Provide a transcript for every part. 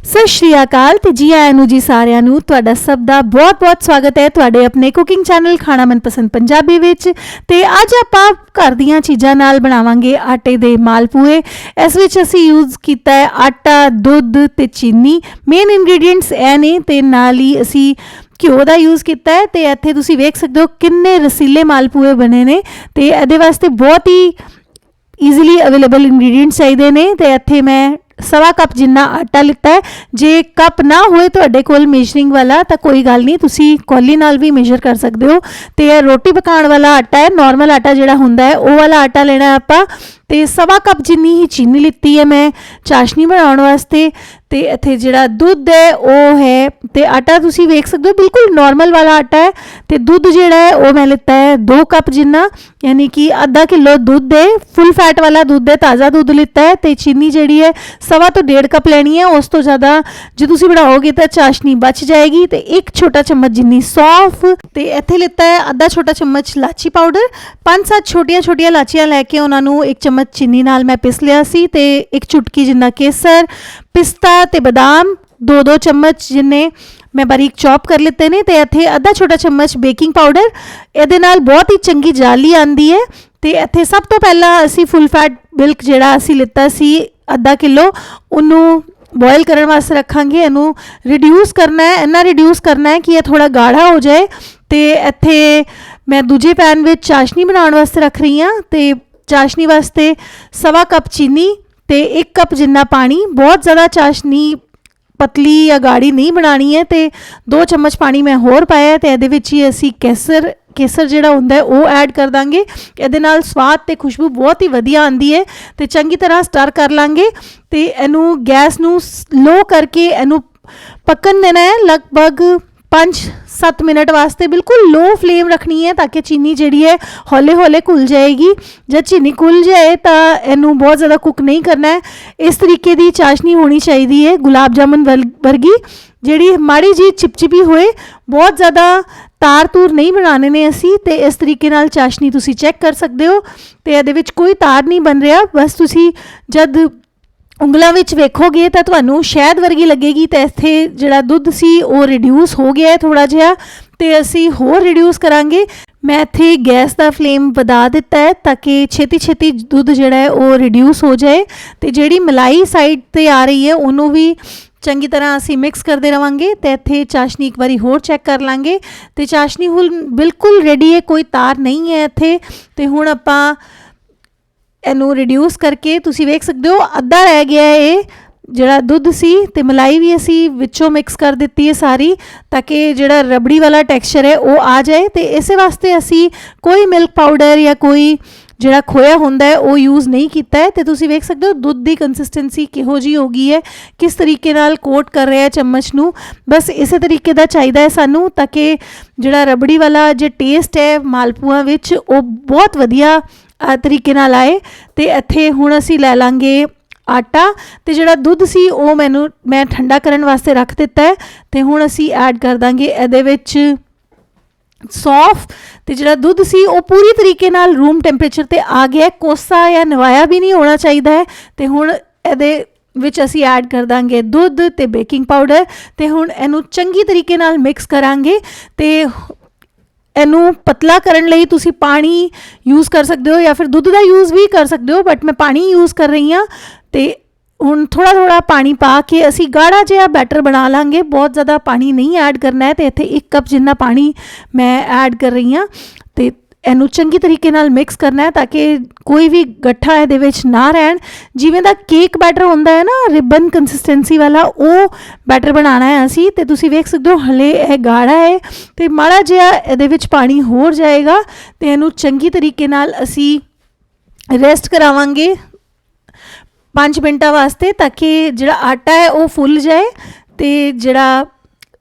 सत श्री अकाल ते जी आया नू जी सारिਆਂ ਨੂੰ ਤੁਹਾਡਾ ਸਭ ਦਾ ਬਹੁਤ-ਬਹੁਤ ਸਵਾਗਤ ਹੈ ਤੁਹਾਡੇ ਆਪਣੇ ਕੁਕਿੰਗ ਚੈਨਲ ਖਾਣਾ ਮਨਪਸੰਦ ਪੰਜਾਬੀ ਵਿੱਚ। ਤੇ ਅੱਜ ਆਪਾਂ ਘਰ ਦੀਆਂ ਚੀਜ਼ਾਂ ਨਾਲ ਬਣਾਵਾਂਗੇ ਆਟੇ ਦੇ ਮਾਲਪੂਏ। ਇਸ ਵਿੱਚ ਅਸੀਂ ਯੂਜ਼ ਕੀਤਾ ਹੈ ਆਟਾ, ਦੁੱਧ ਤੇ ਚੀਨੀ। ਮੇਨ ਇੰਗਰੀਡੀਐਂਟਸ ਇਹ ਨੇ ਤੇ ਨਾਲ ਹੀ ਅਸੀਂ ਘਿਓ ਦਾ ਯੂਜ਼ ਕੀਤਾ ਹੈ। ਤੇ ਇੱਥੇ ਤੁਸੀਂ ਵੇਖ ਸਕਦੇ ਹੋ ਕਿੰਨੇ ਰਸੀਲੇ ਮਾਲਪੂਏ ਬਣੇ ਨੇ ਤੇ ਇਹਦੇ ਵਾਸਤੇ ਬਹੁਤ ਹੀ ਈਜ਼ੀਲੀ ਅਵੇਲੇਬਲ ਇੰਗਰੀਡੀਐਂਟਸ ਚਾਹੀਦੇ ਨੇ। ਤੇ ਇੱਥੇ ਮੈਂ सवा कप जिन्ना आटा लिता है। जे कप ना होए तुहाडे कोल मेजरिंग वाला तो कोई गल नहीं, तुसी कौली नाल भी मेजर कर सकते हो। तो यह रोटी पकाने वाला आटा है, नॉर्मल आटा जिहड़ा हुंदा है वो वाला आटा लेना है आपां। तो सवा कप जिन्नी ही चीनी लिती है मैं चाशनी बनाने वास्ते। तो इत्थे जिहड़ा दुध है वो है, तो आटा तुसी वेख सकते हो बिल्कुल नॉर्मल वाला आटा है। तो दुध जिहड़ा है वो मैं लिता है 2 कप जिन्ना, यानी कि आधा किलो दुध है, फुल फैट वाला दुध है, ताज़ा दुध लिता है। तो चीनी जिहड़ी है 1.25 तो 1.5 कप लेनी है। उस तो ज़्यादा जो तुसी बनाओगे तो चाशनी बच जाएगी। तो 1 छोटा चम्मच जिन्नी सौंफ, तो इत्थे लिता है आधा छोटा चम्मच इलाची पाउडर, 5-7 छोटिया इलाचियां लैके उन्होंने 1 चम्मच चीनी नाल मैं पिस लिया सी। ते 1 चुटकी जिन्ना केसर, पिस्ता ते बादाम 2-2 चम्मच जिन्ने मैं बारीक चॉप कर लेते ने। तो इत्थे आधा छोटा चम्मच बेकिंग पाउडर, इहदे नाल बहुत ही चंगी जाली आंदी है। तो इत्थे सब तो पहला असी फुल फैट मिल्क जिहड़ा असी लिता सी आधा किलो, उन्होंने बॉयल करने वास्ते रखांगे। इनू रिड्यूस करना है, इन्ना रिड्यूस करना है कि यह थोड़ा गाढ़ा हो जाए। तो इत्थे मैं दूजे पैन में चाशनी बनाने वास्ते रख रही हाँ। तो चाशनी वास्ते 1.25 कप चीनी ते 1 कप जिन्ना पानी। बहुत ज़्यादा चाशनी पतली या गाढ़ी नहीं बनानी है। तो 2 चम्मच पानी मैं होर पाया। तो ये ही असी केसर जिहड़ा हुंदा है वो ऐड कर देंगे। इहदे नाल स्वाद ते खुशबू बहुत ही वधिया आंदी है। तो चंगी तरह स्टर कर लांगे। तो इनू गैस नू लो करके इनू पकन देना है लगभग 5-7 मिनट वास्ते। बिल्कुल लो फ्लेम रखनी है ताकि चीनी जिहड़ी है हौले हौले घुल जाएगी। जब चीनी घुल जाए तो इनू बहुत ज़्यादा कुक नहीं करना है। इस तरीके की चाशनी होनी चाहिए, गुलाब जामुन वर्गी, जिहड़ी माड़ी जी चिपचिपी होए, बहुत ज़्यादा तार तूर नहीं बनाने ने असी। तो इस तरीके नाल चाशनी तुसी चेक कर सकते हो। तो इहदे विच कोई तार नहीं बन रहा, बस तुसी जद उंगलों में वेखोगे तो तुहानू शहद वर्गी लगेगी। तो इत्थे जिहड़ा दुध सी वो रिड्यूस हो गया है थोड़ा जिहा, तो असी होर रिड्यूस करांगे। मैं इत्थे गैस का फ्लेम वधा दिता है ताकि छेती दुध जिहड़ा है वो रिड्यूस हो जाए। तो जिहड़ी मलाई साइड ते आ रही है उन्हों भी चंगी तरह असी मिक्स करते रहांगे। तो इत्थे चाशनी एक बारी होर चैक कर लांगे। तो चाशनी हुण बिल्कुल रेडी है, कोई तार नहीं है इत्थे। तो हुण आपां इनू रिड्यूस करके तुसी वेख सकते हो अद्धा रह गया है ये जिहड़ा दुध सी। ते मलाई भी असी विचों मिक्स कर दिती है सारी, ताकि जिहड़ा रबड़ी वाला टैक्सचर है वो आ जाए। तो इस वास्ते असी कोई मिल्क पाउडर या कोई जिहड़ा खोया हुंदा है वो यूज़ नहीं किया है। तो तुसी वेख सकते हो दुध की कंसिस्टेंसी किहो जी हो गई है, किस तरीके नाल कोट कर रहा है चम्मच नू। बस इस तरीके का चाहिए है सानू, ताकि जिहड़ा रबड़ी वाला जो टेस्ट है मालपुआ विच वो बहुत वधिया तरीके नाल आए। तो इत्थे हुण असी लै लांगे आटा। तो जिहड़ा दुध सी वो मैं ठंडा करन वास्ते रख दिता है। तो हुण असी ऐड कर दांगे इहदे विच सौंफ। तो जिहड़ा दुध सी वो पूरी तरीके नाल रूम टैंपरेचर ते आ गया, कोसा या नवाया भी नहीं होना चाहिए है। तो हुण इहदे विच असी ऐड कर दांगे दुध ते बेकिंग पाउडर। तो हुण इहनू चंगी तरीके नाल मिक्स करांगे। तो इनू पतला करने लई तुसी पानी यूज़ कर सकते हो या फिर दुध का यूज़ भी कर सकते हो, बट मैं पानी यूज़ कर रही हाँ। तो हुण थोड़ा थोड़ा पानी पा के असी गाढ़ा जिहा बैटर बना लांगे, बहुत ज़्यादा पानी नहीं ऐड करना है। तो इत्थे 1 कप जिन्ना पानी मैं ऐड कर रही हाँ। तो इनू चंगी तरीके नाल मिक्स करना है ताकि कोई भी गट्ठा इहदे विच ना रहन। जिवें दा केक बैटर हुंदा है ना रिबन कंसिस्टेंसी वाला, वो बैटर बनाना है असी। तो तुसी वेख सकते हो हले यह गाढ़ा है, तो माड़ा जिहा इहदे विच पानी होर जाएगा। तो इनू चंगी तरीके नाल असी रेस्ट करावांगे 5 मिनटां वास्ते, ताकि जिहड़ा आटा है वो फुल जाए। तो जिहड़ा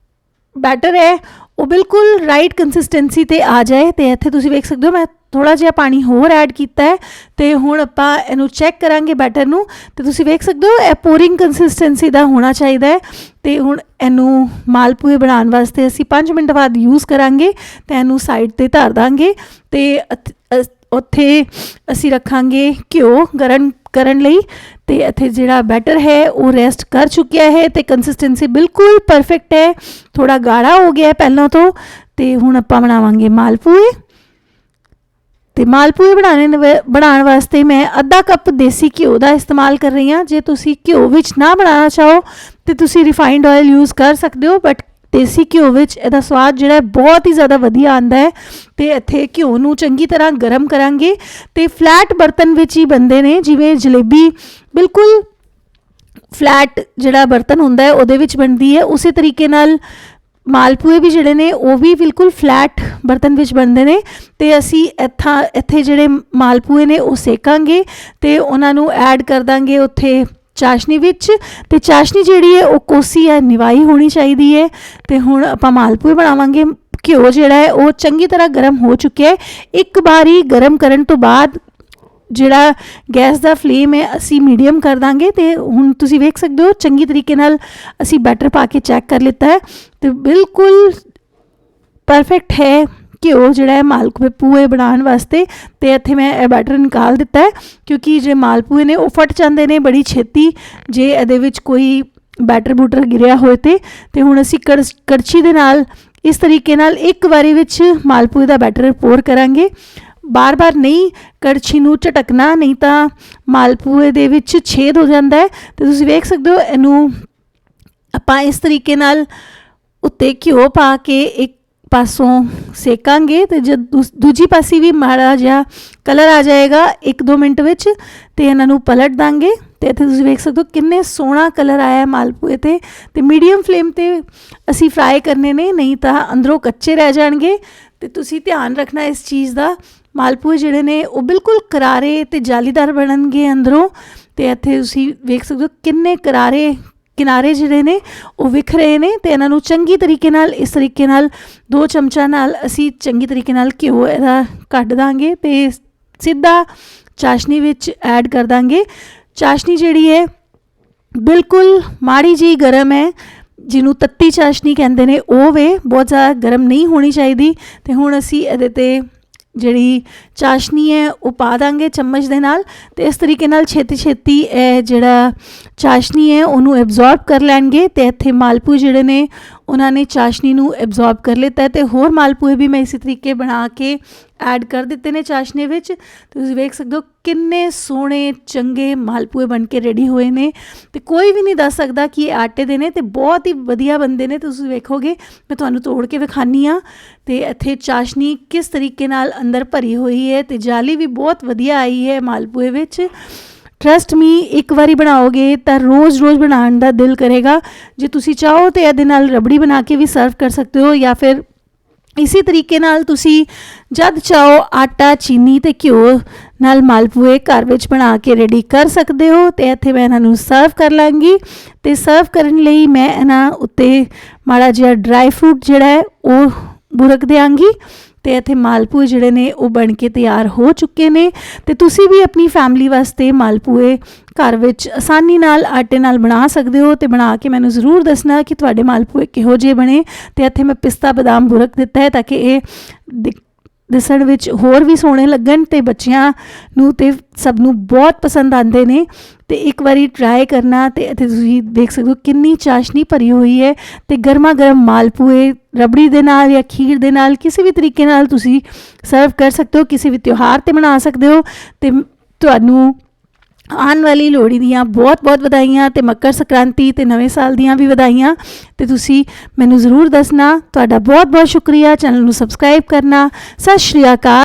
बैटर है वो बिल्कुल राइट कंसिस्टेंसी ते आ जाए। तो इत्थे तुसी वेख सकते हो मैं थोड़ा जिहा पानी होर ऐड किया है। तो हुण आपां इनू चैक करांगे बैटर नू। तो तुसी वेख सकते हो यह पोरिंग कंसिस्टेंसी का होना चाहिए है। तो हुण इनू मालपुए बनाने वास्ते असी 5 मिनट बाद यूज़ करांगे। तो इनू साइड ते धर दांगे। तो उत्थे असी रखांगे घिओ गरम ਕਰਨ ਲਈ। ਤੇ ਇੱਥੇ ਜਿਹੜਾ ਬੈਟਰ ਹੈ ਉਹ ਰੈਸਟ ਕਰ ਚੁੱਕਿਆ ਹੈ ਤੇ ਕੰਸਿਸਟੈਂਸੀ ਬਿਲਕੁਲ ਪਰਫੈਕਟ ਹੈ, ਥੋੜਾ ਗਾੜਾ ਹੋ ਗਿਆ ਪਹਿਲਾਂ ਤੋਂ। ਤੇ ਹੁਣ ਆਪਾਂ ਬਣਾਵਾਂਗੇ ਮਾਲਪੂਏ। ਤੇ ਮਾਲਪੂਏ ਬਣਾਉਣ ਵਾਸਤੇ ਮੈਂ ਅੱਧਾ ਕੱਪ ਦੇਸੀ ਘਿਓ ਦਾ ਇਸਤੇਮਾਲ ਕਰ ਰਹੀ ਹਾਂ। ਜੇ ਤੁਸੀਂ ਘਿਓ ਵਿੱਚ ਨਾ ਬਣਾਉਣਾ ਚਾਹੋ ਤੇ ਤੁਸੀਂ ਰਿਫਾਈਨਡ ਆਇਲ ਯੂਜ਼ ਕਰ ਸਕਦੇ ਹੋ, ਬਟ ਦੇਸੀ ਘਿਓ ਵਿੱਚ ਇਹਦਾ ਸਵਾਦ ਜਿਹੜਾ ਬਹੁਤ ਹੀ ਜ਼ਿਆਦਾ ਵਧੀਆ ਆਉਂਦਾ ਹੈ। ਤੇ ਇੱਥੇ ਘਿਓ ਨੂੰ ਚੰਗੀ ਤਰ੍ਹਾਂ ਗਰਮ ਕਰਾਂਗੇ ਤੇ ਫਲੈਟ ਬਰਤਨ ਵਿੱਚ ਹੀ ਬਣਦੇ ਨੇ, ਜਿਵੇਂ ਜਲੇਬੀ ਬਿਲਕੁਲ ਫਲੈਟ ਜਿਹੜਾ ਬਰਤਨ ਹੁੰਦਾ ਹੈ ਉਹਦੇ ਵਿੱਚ ਬਣਦੀ ਹੈ, ਉਸੇ ਤਰੀਕੇ ਨਾਲ ਮਾਲਪੂਏ ਵੀ ਜਿਹੜੇ ਨੇ ਉਹ ਵੀ ਬਿਲਕੁਲ ਫਲੈਟ ਬਰਤਨ ਵਿੱਚ ਬਣਦੇ ਨੇ। ਤੇ ਅਸੀਂ ਇੱਥੇ ਜਿਹੜੇ ਮਾਲਪੂਏ ਨੇ ਉਹ ਸੇਕਾਂਗੇ ਤੇ ਉਹਨਾਂ ਨੂੰ ਐਡ ਕਰ ਦਾਂਗੇ ਉੱਥੇ ਚਾਸ਼ਨੀ ਵਿੱਚ। ਤੇ ਚਾਸ਼ਨੀ ਜਿਹੜੀ ਹੈ ਉਹ ਕੋਸੀ ਹੈ, ਨਿਵਾਈ ਹੋਣੀ ਚਾਹੀਦੀ ਹੈ। ਤੇ ਹੁਣ ਆਪਾਂ ਮਾਲਪੂਏ ਬਣਾਵਾਂਗੇ। ਘਿਓ ਜਿਹੜਾ ਹੈ ਉਹ ਚੰਗੀ ਤਰ੍ਹਾਂ ਗਰਮ ਹੋ ਚੁੱਕਿਆ ਹੈ। ਇੱਕ ਵਾਰੀ ਗਰਮ ਕਰਨ ਤੋਂ ਬਾਅਦ ਜਿਹੜਾ ਗੈਸ ਦਾ ਫਲੇਮ ਹੈ ਅਸੀਂ ਮੀਡੀਅਮ ਕਰ ਦਾਂਗੇ। ਤੇ ਹੁਣ ਤੁਸੀਂ ਵੇਖ ਸਕਦੇ ਹੋ ਚੰਗੀ ਤਰੀਕੇ ਨਾਲ ਅਸੀਂ ਬੈਟਰ ਪਾ ਕੇ ਚੈੱਕ ਕਰ ਲਿੱਤਾ ਹੈ ਤੇ ਬਿਲਕੁਲ ਪਰਫੈਕਟ ਹੈ ਘਿਓ ਜਿਹੜਾ ਹੈ ਮਾਲਪੂਏ ਬਣਾਉਣ ਵਾਸਤੇ। ਤੇ ਇੱਥੇ ਮੈਂ ਇਹ ਬੈਟਰ ਨਿਕਾਲ ਦਿੱਤਾ ਹੈ, ਕਿਉਂਕਿ ਜਿਹੜੇ ਮਾਲਪੂਏ ਨੇ ਉਹ ਫਟ ਜਾਂਦੇ ਨੇ ਬੜੀ ਛੇਤੀ ਜੇ ਇਹਦੇ ਵਿੱਚ ਕੋਈ ਬੈਟਰ ਗਿਰਿਆ ਹੋਏ ਤੇ ਹੁਣ ਅਸੀਂ ਕੜਛੀ ਦੇ ਨਾਲ ਇਸ ਤਰੀਕੇ ਨਾਲ ਇੱਕ ਵਾਰੀ ਵਿੱਚ ਮਾਲਪੂਏ ਦਾ ਬੈਟਰ ਪੋਰ ਕਰਾਂਗੇ। ਬਾਰ-ਬਾਰ ਨਹੀਂ ਕੜਛੀ ਨੂੰ ਝਟਕਣਾ, ਨਹੀਂ ਤਾਂ ਮਾਲਪੂਏ ਦੇ ਵਿੱਚ ਛੇਦ ਹੋ ਜਾਂਦਾ ਹੈ। ਤੇ ਤੁਸੀਂ ਵੇਖ ਸਕਦੇ ਹੋ ਇਹਨੂੰ ਆਪਾਂ ਇਸ ਤਰੀਕੇ ਨਾਲ ਉੱਤੇ ਘਿਓ ਪਾ ਕੇ ਇੱਕ ਪਾਸੋਂ ਸੇਕਾਂਗੇ ਤੇ ਜਦ ਦੂਜੀ ਪਾਸੇ ਵੀ ਮਾੜਾ ਜਿਹਾ ਕਲਰ ਆ ਜਾਏਗਾ 1-2 ਮਿੰਟ ਵਿੱਚ ਤੇ ਇਹਨਾਂ ਨੂੰ ਪਲਟ ਦਾਂਗੇ। ਤੇ ਇੱਥੇ ਤੁਸੀਂ ਵੇਖ ਸਕਦੇ ਹੋ ਕਿੰਨੇ ਸੋਹਣਾ ਕਲਰ ਆਇਆ ਮਾਲਪੂਏ ਤੇ ਮੀਡੀਅਮ ਫਲੇਮ ਤੇ ਅਸੀਂ ਫਰਾਈ ਕਰਨੇ ਨੇ, ਨਹੀਂ ਤਾਂ ਅੰਦਰੋਂ ਕੱਚੇ ਰਹਿ ਜਾਣਗੇ। ਤੇ ਤੁਸੀਂ ਧਿਆਨ ਰੱਖਣਾ ਇਸ ਚੀਜ਼ ਦਾ। ਮਾਲਪੂਏ ਜਿਹੜੇ ਨੇ ਉਹ ਬਿਲਕੁਲ ਕਰਾਰੇ ਤੇ ਜਾਲੀਦਾਰ ਬਣਨਗੇ ਅੰਦਰੋਂ। ਤੇ ਇੱਥੇ ਤੁਸੀਂ ਵੇਖ ਸਕਦੇ ਹੋ ਕਿੰਨੇ ਕਰਾਰੇ ਕਿਨਾਰੇ ਜਿਹੜੇ ਨੇ ਉਹ ਵਿਖ ਰਹੇ ਨੇ। ਤੇ ਇਹਨਾਂ ਨੂੰ ਚੰਗੀ ਤਰੀਕੇ ਨਾਲ ਇਸ ਤਰੀਕੇ ਨਾਲ 2 ਚਮਚਾ ਨਾਲ ਅਸੀਂ ਚੰਗੀ ਤਰੀਕੇ ਨਾਲ ਘਿਓ ਇਹਦਾ ਕੱਢ ਦਾਂਗੇ ਤੇ ਸਿੱਧਾ ਚਾਸ਼ਨੀ ਵਿੱਚ ਐਡ ਕਰ ਦਾਂਗੇ। ਚਾਸ਼ਨੀ ਜਿਹੜੀ ਹੈ ਬਿਲਕੁਲ ਮਾੜੀ ਜਿਹੀ ਗਰਮ ਹੈ, ਜਿਹਨੂੰ ਤੱਤੀ ਚਾਸ਼ਨੀ ਕਹਿੰਦੇ ਨੇ ਉਹ ਵੇ, ਬਹੁਤ ਜ਼ਿਆਦਾ ਗਰਮ ਨਹੀਂ ਹੋਣੀ ਚਾਹੀਦੀ। ਤੇ ਹੁਣ ਅਸੀਂ ਇਹਦੇ 'ਤੇ ਜਿਹੜੀ ਚਾਸ਼ਨੀ ਹੈ ਉਹ ਪਾ ਦਾਂਗੇ ਚਮਚ ਦੇ ਨਾਲ ਤੇ ਇਸ ਤਰੀਕੇ ਨਾਲ ਛੇਤੀ ਇਹ ਜਿਹੜਾ ਚਾਸ਼ਨੀ ਹੈ ਉਹਨੂੰ ਐਬਜ਼ੌਰਬ ਕਰ ਲੈਣਗੇ। ਤੇ ਇੱਥੇ ਮਾਲਪੂਏ ਜਿਹੜੇ ਨੇ ਉਹਨਾਂ ਨੇ ਚਾਸ਼ਨੀ ਨੂੰ ਐਬਜ਼ੌਰਬ ਕਰ ਲਿੱਤਾ ਤੇ ਹੋਰ ਮਾਲਪੂਏ ਵੀ ਮੈਂ ਇਸੇ ਤਰੀਕੇ ਬਣਾ ਕੇ ਐਡ ਕਰ ਦਿੱਤੇ ਨੇ ਚਾਸ਼ਨੀ ਵਿੱਚ। ਤੁਸੀਂ ਵੇਖ ਸਕਦੇ ਹੋ ਕਿੰਨੇ ਸੋਹਣੇ ਚੰਗੇ ਮਾਲਪੂਏ ਬਣ ਕੇ ਰੈਡੀ ਹੋਏ ਨੇ ਤੇ ਕੋਈ ਵੀ ਨਹੀਂ ਦੱਸ ਸਕਦਾ ਕਿ ਇਹ ਆਟੇ ਦੇ ਨੇ ਤੇ ਬਹੁਤ ਹੀ ਵਧੀਆ ਬਣਦੇ ਨੇ। ਤੁਸੀਂ ਵੇਖੋਗੇ, ਮੈਂ ਤੁਹਾਨੂੰ ਤੋੜ ਕੇ ਵਿਖਾਨੀ ਆ। ਤੇ ਇੱਥੇ ਚਾਸ਼ਨੀ ਕਿਸ ਤਰੀਕੇ ਨਾਲ ਅੰਦਰ ਭਰੀ ਹੋਈ ਹੈ ਤੇ ਜਾਲੀ ਵੀ ਬਹੁਤ ਵਧੀਆ ਆਈ ਹੈ ਮਾਲਪੂਏ ਵਿੱਚ। ਟਰਸਟ ਮੀ, ਇੱਕ ਵਾਰੀ ਬਣਾਓਗੇ ਤਾਂ ਰੋਜ਼ ਬਣਾਉਣ ਦਾ ਦਿਲ ਕਰੇਗਾ। ਜੇ ਤੁਸੀਂ ਚਾਹੋ ਤਾਂ ਇਹਦੇ ਨਾਲ ਰਬੜੀ ਬਣਾ ਕੇ ਵੀ ਸਰਵ ਕਰ ਸਕਦੇ ਹੋ, ਜਾਂ ਫਿਰ ਇਸੇ ਤਰੀਕੇ ਨਾਲ ਤੁਸੀਂ ਜਦ ਚਾਹੋ ਆਟਾ, ਚੀਨੀ ਤੇ ਘਿਓ ਨਾਲ ਮਾਲਪੂਏ ਘਰ ਵਿੱਚ ਬਣਾ ਕੇ ਰੈਡੀ ਕਰ ਸਕਦੇ ਹੋ। ਤੇ ਇੱਥੇ ਮੈਂ ਇਹਨਾਂ ਨੂੰ ਸਰਵ ਕਰ ਲਾਂਗੀ। ਤੇ ਸਰਵ ਕਰਨ ਲਈ ਮੈਂ ਇਹਨਾਂ ਉੱਤੇ ਮਾੜਾ ਜਿਹਾ ਡਰਾਈ ਫਰੂਟ ਜਿਹੜਾ ਹੈ ਉਹ ਬੁਰਕ ਦਿਆਂਗੀ। ਤੇ ਇੱਥੇ ਮਾਲਪੂਏ ਜਿਹੜੇ ਨੇ ਉਹ ਬਣ ਕੇ ਤਿਆਰ ਹੋ ਚੁੱਕੇ ਨੇ। ਤੇ ਤੁਸੀਂ ਵੀ ਆਪਣੀ ਫੈਮਿਲੀ ਵਾਸਤੇ ਮਾਲਪੂਏ ਘਰ ਵਿੱਚ ਆਸਾਨੀ ਨਾਲ ਆਟੇ ਨਾਲ ਬਣਾ ਸਕਦੇ ਹੋ ਤੇ ਬਣਾ ਕੇ ਮੈਨੂੰ ਜ਼ਰੂਰ ਦੱਸਣਾ ਕਿ ਤੁਹਾਡੇ ਮਾਲਪੂਏ ਕਿਹੋ ਜਿਹੇ ਬਣੇ। ਤੇ ਇੱਥੇ ਮੈਂ ਪਿਸਤਾ ਬਦਾਮ ਬੁਰਕ ਦਿੱਤਾ ਹੈ ਤਾਂ ਕਿ ਇਹ ਦਿਸਣ ਵਿੱਚ ਹੋਰ ਵੀ ਸੋਹਣੇ ਲੱਗਣ ਤੇ ਬੱਚਿਆਂ ਨੂੰ ਤੇ ਸਭ ਨੂੰ ਬਹੁਤ ਪਸੰਦ ਆਉਂਦੇ ਨੇ। ਤੇ ਇੱਕ ਵਾਰੀ ਟਰਾਈ ਕਰਨਾ। ਤੇ ਇੱਥੇ ਤੁਸੀਂ ਦੇਖ ਸਕਦੇ ਹੋ ਕਿੰਨੀ ਚਾਸ਼ਨੀ ਭਰੀ ਹੋਈ ਹੈ ਤੇ ਗਰਮਾ ਗਰਮ ਮਾਲਪੂਏ ਰਬੜੀ ਦੇ ਨਾਲ ਜਾਂ ਖੀਰ ਦੇ ਨਾਲ ਕਿਸੇ ਵੀ ਤਰੀਕੇ ਨਾਲ ਤੁਸੀਂ ਸਰਵ ਕਰ ਸਕਦੇ ਹੋ, ਕਿਸੇ ਵੀ ਤਿਉਹਾਰ 'ਤੇ ਬਣਾ ਸਕਦੇ ਹੋ। ਤੇ ਤੁਹਾਨੂੰ ਆਉਣ ਵਾਲੀ ਲੋਹੜੀ ਦੀਆਂ ਬਹੁਤ ਵਧਾਈਆਂ ਤੇ ਮਕਰ ਸੰਕ੍ਰਾਂਤੀ ਤੇ ਨਵੇਂ ਸਾਲ ਦੀਆਂ ਵੀ ਵਧਾਈਆਂ। ਤੇ ਤੁਸੀਂ ਮੈਨੂੰ ਜ਼ਰੂਰ ਦੱਸਣਾ। ਤੁਹਾਡਾ ਬਹੁਤ ਸ਼ੁਕਰੀਆ ਚੈਨਲ ਨੂੰ ਸਬਸਕ੍ਰਾਈਬ ਕਰਨਾ। ਸਤਿ ਸ਼੍ਰੀ ਅਕਾਲ।